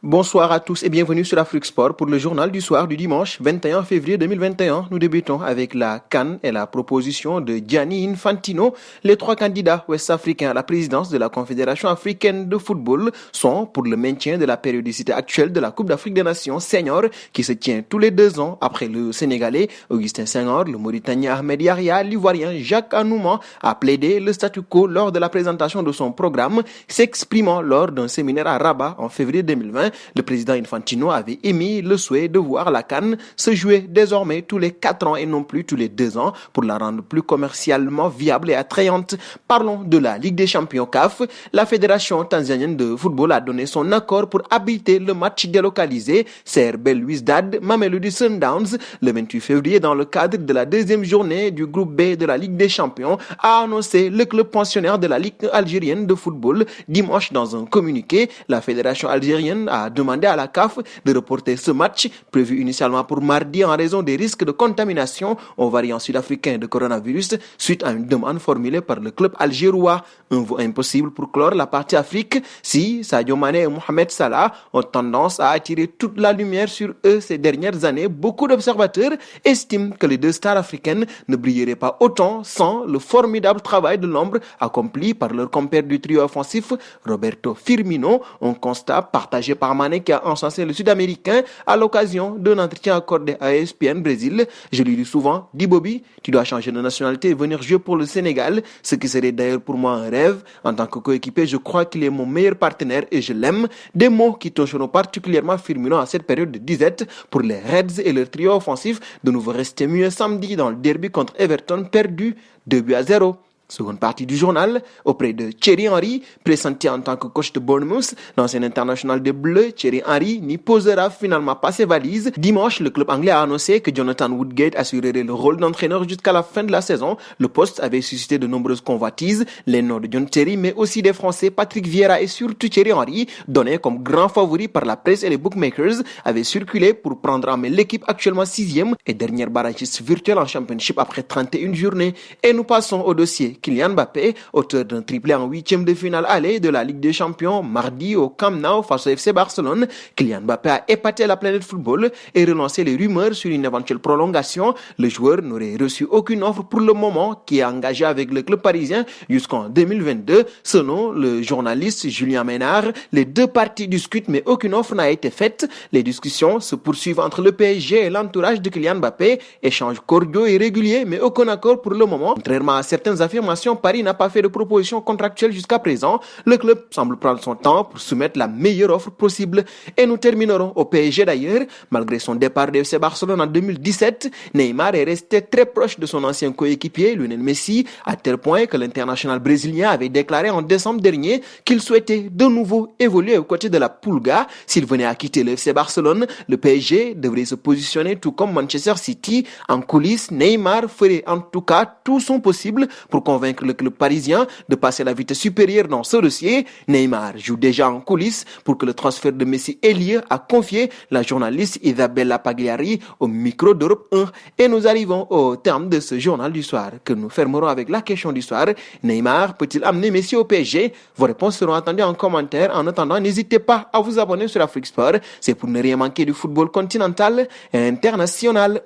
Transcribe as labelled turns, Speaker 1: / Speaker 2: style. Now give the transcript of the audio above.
Speaker 1: Bonsoir à tous et bienvenue sur Afrique Sport pour le journal du soir du dimanche 21 février 2021. Nous débutons avec la CAN et la proposition de Gianni Infantino. Les trois candidats ouest-africains à la présidence de la Confédération africaine de football sont pour le maintien de la périodicité actuelle de la Coupe d'Afrique des Nations senior qui se tient tous les 2 ans après le Sénégalais Augustin Senghor, le Mauritanien Ahmed Yahya, l'Ivoirien Jacques Anouma a plaidé le statu quo lors de la présentation de son programme, s'exprimant lors d'un séminaire à Rabat en février 2020. Le président Infantino avait émis le souhait de voir la CAN se jouer désormais tous les 4 ans et non plus tous les 2 ans pour la rendre plus commercialement viable et attrayante. Parlons de la Ligue des champions CAF. La fédération tanzanienne de football a donné son accord pour habiter le match délocalisé CR Belouizdad Mamelodi Sundowns le 28 février dans le cadre de la deuxième journée du groupe B de la Ligue des champions, a annoncé le club pensionnaire de la Ligue algérienne de football dimanche dans un communiqué. La fédération algérienne a demandé à la CAF de reporter ce match prévu initialement pour mardi en raison des risques de contamination au variant sud-africain de coronavirus suite à une demande formulée par le club algérois. Un vœu impossible pour clore la partie Afrique si Sadio Mané et Mohamed Salah ont tendance à attirer toute la lumière sur eux ces dernières années. Beaucoup d'observateurs estiment que les deux stars africaines ne brilleraient pas autant sans le formidable travail de l'ombre accompli par leur compère du trio offensif Roberto Firmino, un constat partagé par Mané qui a encensé le Sud-Américain à l'occasion d'un entretien accordé à ESPN Brésil. Je lui dis souvent, dis Bobby, tu dois changer de nationalité et venir jouer pour le Sénégal, ce qui serait d'ailleurs pour moi un rêve. En tant que coéquipier, je crois qu'il est mon meilleur partenaire et je l'aime. Des mots qui toucheront particulièrement Firmino à cette période de disette pour les Reds et leur trio offensif de nouveau rester mieux samedi dans le derby contre Everton perdu 2-0. Seconde partie du journal, auprès de Thierry Henry, pressenti en tant que coach de Bournemouth, l'ancien international des Bleus, Thierry Henry n'y posera finalement pas ses valises. Dimanche, le club anglais a annoncé que Jonathan Woodgate assurerait le rôle d'entraîneur jusqu'à la fin de la saison. Le poste avait suscité de nombreuses convoitises, les noms de John Terry, mais aussi des Français Patrick Vieira et surtout Thierry Henry, donnés comme grand favori par la presse et les bookmakers, avaient circulé pour prendre en main l'équipe actuellement 6e et dernière barragiste virtuelle en Championship après 31 journées. Et nous passons au dossier Kylian Mbappé, auteur d'un triplé en 8e de finale aller de la Ligue des Champions mardi au Camp Nou face au FC Barcelone. Kylian Mbappé a épaté la planète football et relancé les rumeurs sur une éventuelle prolongation. Le joueur n'aurait reçu aucune offre pour le moment, qui est engagé avec le club parisien jusqu'en 2022. Selon le journaliste Julien Ménard, les deux parties discutent mais aucune offre n'a été faite. Les discussions se poursuivent entre le PSG et l'entourage de Kylian Mbappé. Échanges cordiaux et réguliers mais aucun accord pour le moment. Contrairement à certaines affirmations, Paris n'a pas fait de proposition contractuelle jusqu'à présent. Le club semble prendre son temps pour soumettre la meilleure offre possible. Et nous terminerons au PSG d'ailleurs. Malgré son départ de FC Barcelone en 2017, Neymar est resté très proche de son ancien coéquipier Lionel Messi, à tel point que l'international brésilien avait déclaré en décembre dernier qu'il souhaitait de nouveau évoluer aux côtés de la Pulga. S'il venait à quitter le FC Barcelone, le PSG devrait se positionner tout comme Manchester City. En coulisses, Neymar ferait en tout cas tout son possible pour convaincre le club parisien de passer la vitesse supérieure dans ce dossier. Neymar joue déjà en coulisses pour que le transfert de Messi ait lieu, a confié la journaliste Isabella Pagliari au micro d'Europe 1. Et nous arrivons au terme de ce journal du soir que nous fermerons avec la question du soir. Neymar peut-il amener Messi au PSG? Vos réponses seront attendues en commentaire. En attendant, n'hésitez pas à vous abonner sur Afrique Sport. C'est pour ne rien manquer du football continental et international.